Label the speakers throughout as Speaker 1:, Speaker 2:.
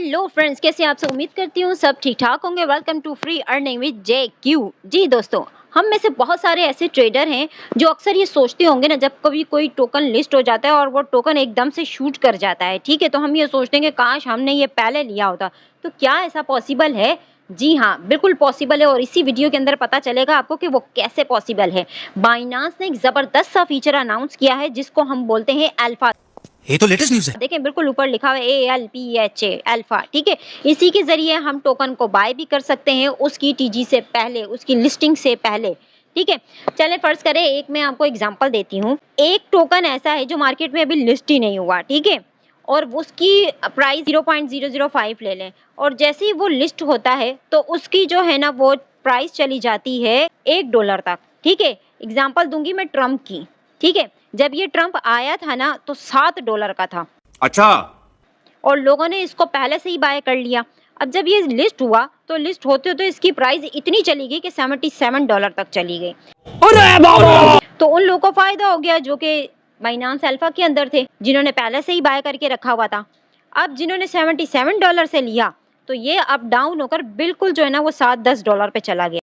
Speaker 1: Hello friends, कैसे आप सब? उम्मीद करती हूँ सब ठीक ठाक होंगे। Welcome to free earning with JQ। जी दोस्तों, हम में से बहुत सारे ऐसे ट्रेडर हैं जो अक्सर ये सोचते होंगे ना, जब कभी कोई टोकन लिस्ट हो जाता है और वो टोकन एकदम से शूट कर जाता है, ठीक है, तो हम ये सोचते हैं कि काश हमने ये पहले लिया होता। तो क्या ऐसा पॉसिबल है? जी हाँ, बिल्कुल पॉसिबल है और इसी वीडियो के अंदर पता चलेगा आपको कि वो कैसे पॉसिबल है। बाइनांस ने एक जबरदस्त सा फीचर अनाउंस किया है जिसको हम बोलते हैं अल्फा।
Speaker 2: ये तो लेटेस्ट न्यूज़ है।
Speaker 1: देखें, बिल्कुल ऊपर लिखा हुआ है ALPHA, अल्फा, ठीक है। इसी के जरिए हम टोकन को बाय भी कर सकते हैं उसकी TG से पहले, उसकी लिस्टिंग से पहले, ठीक है। चलें फर्ज करें, एक मैं आपको एग्जांपल देती हूँ। एक टोकन ऐसा है जो मार्केट में अभी लिस्ट ही नहीं हुआ, ठीक है, और उसकी प्राइस 0.005 ले लें, और जैसे ही वो लिस्ट होता है तो उसकी जो है ना वो प्राइस चली जाती है $1 तक, ठीक है। एग्जांपल दूंगी मैं ट्रम्प की, ठीक है। जब ये ट्रम्प आया था ना तो $7 का था।
Speaker 2: अच्छा,
Speaker 1: और लोगों ने इसको पहले से ही बाय कर लिया। अब जब ये लिस्ट हुआ तो लिस्ट होते होते इसकी प्राइस इतनी चली गई कि $77 तक चली गई। तो उन लोगों को फायदा हो गया जो कि बाइनांस अल्फा के अंदर थे, जिन्होंने पहले से ही बाय करके रखा हुआ था। अब जिन्होंने $77 से लिया तो ये अप डाउन होकर बिल्कुल जो है ना वो $7-10 पे चला गया।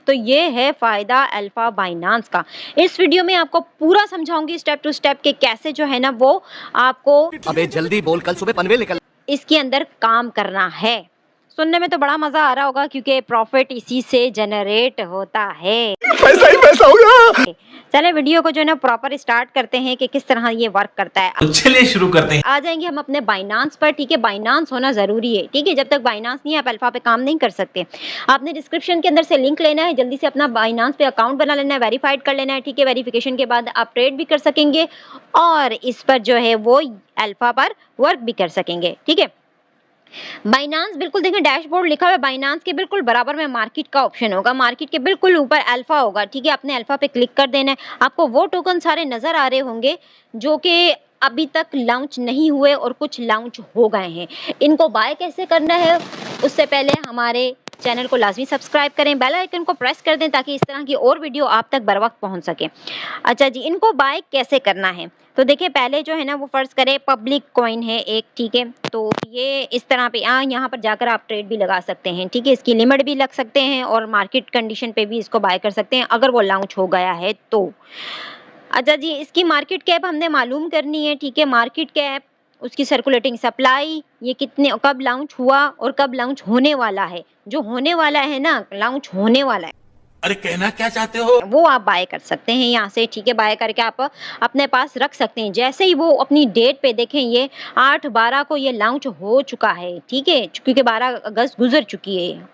Speaker 1: तो ये है फायदा अल्फा बाइनांस का। इस वीडियो में आपको पूरा समझाऊंगी स्टेप टू स्टेप के कैसे जो है ना वो आपको
Speaker 2: अबे जल्दी बोल, कल सुबह पनवेल निकल।
Speaker 1: इसके अंदर काम करना है। सुनने में तो बड़ा मजा आ रहा होगा क्योंकि प्रॉफिट इसी से जनरेट होता है।
Speaker 2: पैसा ही पैसा होगा।
Speaker 1: चले वीडियो को जो है ना प्रॉपर स्टार्ट करते हैं कि किस तरह ये वर्क करता है।
Speaker 2: चलिए शुरू करते हैं।
Speaker 1: आ जाएंगे हम अपने बाइनांस पर, ठीक है। बाइनांस होना जरूरी है, ठीक है। जब तक बाइनांस नहीं है आप अल्फा पे काम नहीं कर सकते। आपने डिस्क्रिप्शन के अंदर से लिंक लेना है, जल्दी से अपना बाइनांस पे अकाउंट बना लेना है, वेरीफाइड कर लेना है, ठीक है। वेरिफिकेशन के बाद आप ट्रेड भी कर सकेंगे और इस पर जो है वो अल्फा पर वर्क भी कर सकेंगे, ठीक है। बाइनांस बिल्कुल देखें, डैशबोर्ड लिखा हुआ है, बाइनांस के बिल्कुल बराबर में मार्केट का ऑप्शन होगा, मार्केट के बिल्कुल ऊपर अल्फा होगा, ठीक है। आपने अल्फा पे क्लिक कर देना है। आपको वो टोकन सारे नजर आ रहे होंगे जो कि अभी तक लॉन्च नहीं हुए और कुछ लॉन्च हो गए हैं। इनको बाय कैसे करना है उससे पहले हमारे चैनल को लाजमी सब्सक्राइब करें, बेल आइकन को प्रेस कर दें ताकि इस तरह की और वीडियो आप तक बर वक्त पहुंच सके। अच्छा जी, इनको बाय कैसे करना है तो देखिए, पहले जो है ना वो फर्ज करें पब्लिक कॉइन है एक, ठीक है। तो ये इस तरह पे यहाँ पर जाकर आप ट्रेड भी लगा सकते हैं, ठीक है। इसकी लिमिट भी लग सकते हैं और मार्केट कंडीशन पे भी इसको बाय कर सकते हैं अगर वो लॉन्च हो गया है तो। अच्छा जी, इसकी मार्केट कैप हमने मालूम करनी है, ठीक है। मार्केट कैप, उसकी सर्कुलेटिंग सप्लाई, ये कितने कब लॉन्च हुआ और कब लॉन्च होने वाला है। जो होने वाला है ना, लॉन्च होने वाला है,
Speaker 2: अरे कहना क्या चाहते हो?
Speaker 1: वो आप बाय कर सकते हैं यहाँ से, ठीक है। बाय करके आप अपने पास रख सकते हैं। जैसे ही वो अपनी डेट पे देखें, ये 8/12 को ये लॉन्च हो चुका है, ठीक है, क्योंकि 12 अगस्त गुजर चुकी है।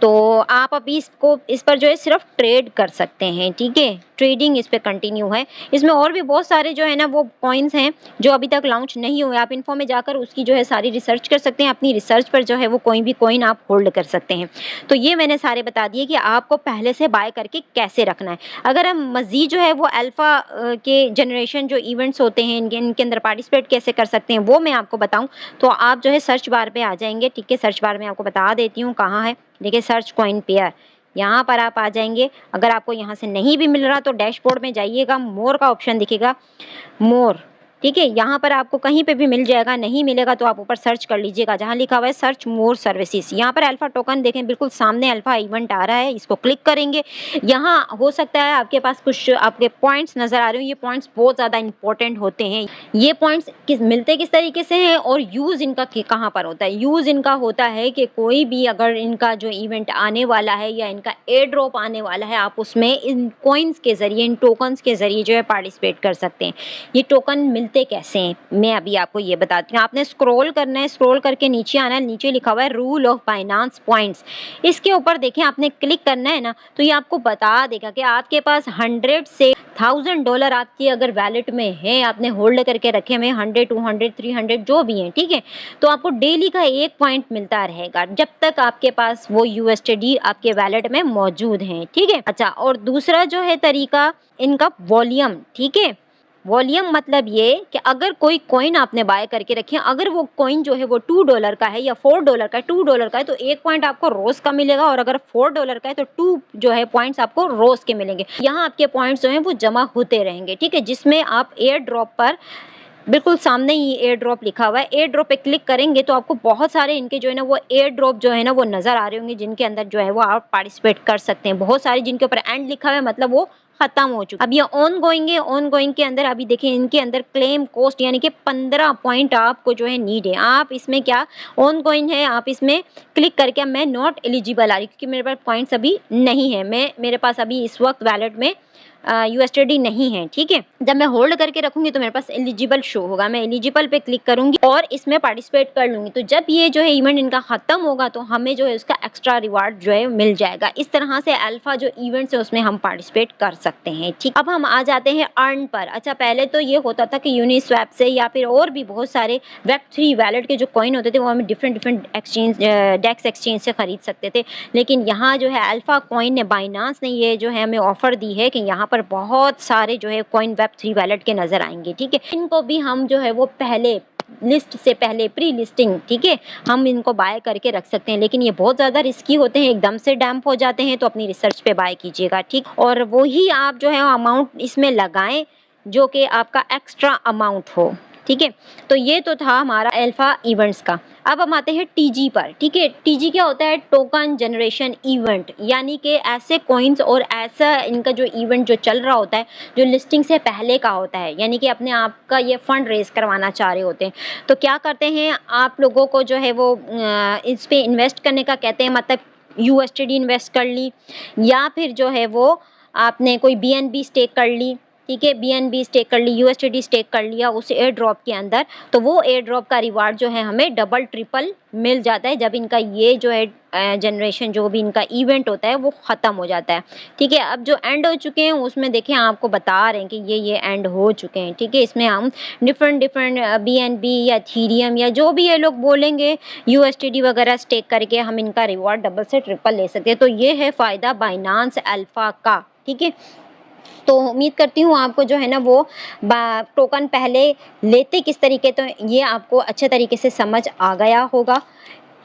Speaker 1: तो आप अभी इसको इस पर जो है सिर्फ ट्रेड कर सकते हैं, ठीक है। ट्रेडिंग इस पे कंटिन्यू है। इसमें और भी बहुत सारे जो है ना वो कॉइन्स हैं जो अभी तक लॉन्च नहीं हुए। आप इन्फो में जाकर उसकी जो है सारी रिसर्च कर सकते हैं। अपनी रिसर्च पर जो है वो कोई भी कॉइन आप होल्ड कर सकते हैं। तो ये मैंने सारे बता दिए कि आपको पहले से बाय करके कैसे रखना है। अगर हम मजीद जो है वो अल्फा के जनरेशन जो इवेंट्स होते हैं इनके अंदर पार्टिसिपेट कैसे कर सकते हैं वो मैं आपको बताऊं तो आप जो है सर्च बार पे आ जाएंगे, ठीक है। सर्च बार में आपको बता देती हूँ कहाँ है। देखिए, सर्च कॉइन पेयर, यहाँ पर आप आ जाएंगे। अगर आपको यहाँ से नहीं भी मिल रहा तो डैशबोर्ड में जाइएगा, मोर का ऑप्शन दिखेगा, मोर, ठीक है। यहाँ पर आपको कहीं पे भी मिल जाएगा, नहीं मिलेगा तो आप ऊपर सर्च कर लीजिएगा जहाँ लिखा हुआ है सर्च मोर सर्विसेज। यहाँ पर अल्फा टोकन देखें, बिल्कुल सामने अल्फा इवेंट आ रहा है, इसको क्लिक करेंगे। यहाँ हो सकता है आपके पास कुछ आपके पॉइंट्स नजर आ रहे हो। ये पॉइंट्स बहुत ज़्यादा इंपॉर्टेंट होते हैं। ये पॉइंट्स मिलते किस तरीके से हैं और यूज़ इनका कहाँ पर होता है। यूज़ इनका होता है कि कोई भी अगर इनका जो इवेंट आने वाला है या इनका एयर ड्रॉप आने वाला है, आप उसमें इन कॉइन्स के ज़रिए, इन टोकन्स के ज़रिए जो है पार्टिसिपेट कर सकते हैं। ये टोकन मिलते कैसे हैं मैं अभी आपको ये बताती हूँ। आपने स्क्रॉल करना है, स्क्रॉल करके नीचे आना है। नीचे लिखा हुआ है रूल ऑफ बाइनांस पॉइंट्स, इसके ऊपर देखें, आपने क्लिक करना है ना तो ये आपको बता देगा कि आपके पास 100 से $1000 आपकी अगर वैलेट में है, आपने होल्ड करके रखे हुए 100, 200, 300 जो भी हैं, ठीक है। तो आपको डेली का 1 पॉइंट मिलता रहेगा जब तक आपके पास वो USD आपके वैलेट में मौजूद हैं, ठीक है। अच्छा, और दूसरा जो है तरीका इनका वॉल्यूम, ठीक है। वॉल्यूम मतलब ये कि अगर कोई कॉइन आपने बाय करके रखे, अगर वो कॉइन जो है वो $2 का है या $4 का है, $2 का है तो 1 पॉइंट आपको रोज का मिलेगा, और अगर $4 का है तो 2 जो है पॉइंट्स आपको रोज के मिलेंगे। यहाँ आपके पॉइंट्स जो हैं वो जमा होते रहेंगे, ठीक है, जिसमें आप एयर ड्रॉप पर बिल्कुल सामने ही एयर ड्रॉप लिखा हुआ है। एयर ड्रॉप पे क्लिक करेंगे तो आपको बहुत सारे इनके जो है ना वो एयर ड्रॉप जो है ना वो नज़र आ रहे होंगे, जिनके अंदर जो है वो आप पार्टिसिपेट कर सकते हैं। बहुत सारे जिनके ऊपर एंड लिखा हुआ है, मतलब वो खत्म हो चुका है। अब ये ऑन गोइंग है। ऑन गोइंग के अंदर अभी देखिए इनके अंदर क्लेम कॉस्ट यानी कि 15 पॉइंट आपको जो है नीड है। आप इसमें क्या ऑन गोइंग है, आप इसमें क्लिक करके मैं नॉट एलिजिबल आ रही क्योंकि मेरे पास पॉइंट्स अभी नहीं है। मेरे पास अभी इस वक्त वैलेट में यूएसडी नहीं है, ठीक है। जब मैं होल्ड करके रखूंगी तो मेरे पास एलिजिबल शो होगा। मैं एलिजिबल पे क्लिक करूंगी और इसमें पार्टिसिपेट कर लूंगी। तो जब ये जो है इवेंट इनका खत्म होगा तो हमें जो है उसका एक्स्ट्रा रिवार्ड जो है मिल जाएगा। इस तरह से अल्फा जो इवेंट्स है उसमें हम पार्टिसिपेट कर सकते हैं, ठीक। अब हम आ जाते हैं अर्न पर। अच्छा, पहले तो ये होता था कि यूनिस्वैप से या फिर और भी बहुत सारे वेब3 वैलेट के जो कॉइन होते थे वो हमें डिफरेंट एक्सचेंज डेक्स एक्सचेंज से खरीद सकते थे। लेकिन यहाँ जो है अल्फा कॉइन ने, बाइनांस ने ये जो है हमें ऑफर दी है कि यहाँ पर बहुत सारे जो है कॉइन वेब3 वैलेट के नजर आएंगे, ठीक है। इनको भी हम जो है वो पहले लिस्ट से पहले प्री लिस्टिंग, ठीक है, हम इनको बाय करके रख सकते हैं। लेकिन ये बहुत ज़्यादा रिस्की होते हैं, एकदम से डंप हो जाते हैं, तो अपनी रिसर्च पे बाय कीजिएगा, ठीक। और वही आप जो है अमाउंट इसमें लगाएं जो कि आपका एक्स्ट्रा अमाउंट हो, ठीक है। तो ये तो था हमारा अल्फा इवेंट्स का। अब हम आते हैं टीजी पर, ठीक है। टीजी क्या होता है? टोकन जनरेशन इवेंट, यानी कि ऐसे कॉइन्स और ऐसा इनका जो इवेंट जो चल रहा होता है जो लिस्टिंग से पहले का होता है, यानी कि अपने आप का ये फंड रेज करवाना चाह रहे होते हैं। तो क्या करते हैं आप लोगों को जो है वो इस पे इन्वेस्ट करने का कहते हैं, मतलब यूएसडी इन्वेस्ट कर ली या फिर जो है वो आपने कोई बीएनबी स्टेक कर ली, ठीक है। बीएनबी स्टेक कर ली, यूएसडी स्टेक कर लिया उस एयर ड्रॉप के अंदर, तो वो एयर ड्रॉप का रिवार्ड जो है हमें डबल ट्रिपल मिल जाता है जब इनका ये जो है जनरेशन जो भी इनका इवेंट होता है वो ख़त्म हो जाता है, ठीक है। अब जो एंड हो चुके हैं उसमें देखें आपको बता रहे हैं कि ये एंड हो चुके हैं, ठीक है। इसमें हम डिफरेंट बीएनबी या थीरियम या जो भी ये लोग बोलेंगे यूएसडी वगैरह स्टेक करके हम इनका रिवार्ड डबल से ट्रिपल ले सकते हैं। तो ये है फ़ायदा बाइनांस अल्फा का, ठीक है। तो उम्मीद करती हूँ आपको जो है ना वो टोकन पहले लेते किस तरीके, तो ये आपको अच्छे तरीके से समझ आ गया होगा।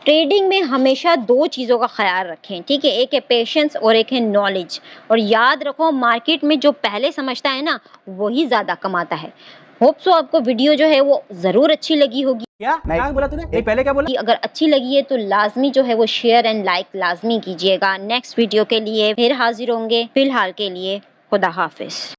Speaker 1: ट्रेडिंग में हमेशा दो चीज़ों का ख्याल रखें, ठीक है। एक है पेशेंस और एक है नॉलेज। और याद रखो मार्केट में जो पहले समझता है ना वही ज़्यादा कमाता है। होप सो आपको वीडियो जो है वो ज़रूर अच्छी लगी होगी।
Speaker 2: क्या बोला तूने? नहीं, पहले क्या बोला?
Speaker 1: अगर अच्छी लगी है तो लाजमी जो है वो शेयर एंड लाइक लाजमी कीजिएगा। नेक्स्ट वीडियो के लिए फिर हाजिर होंगे। फिलहाल के लिए खुदा हाफिज।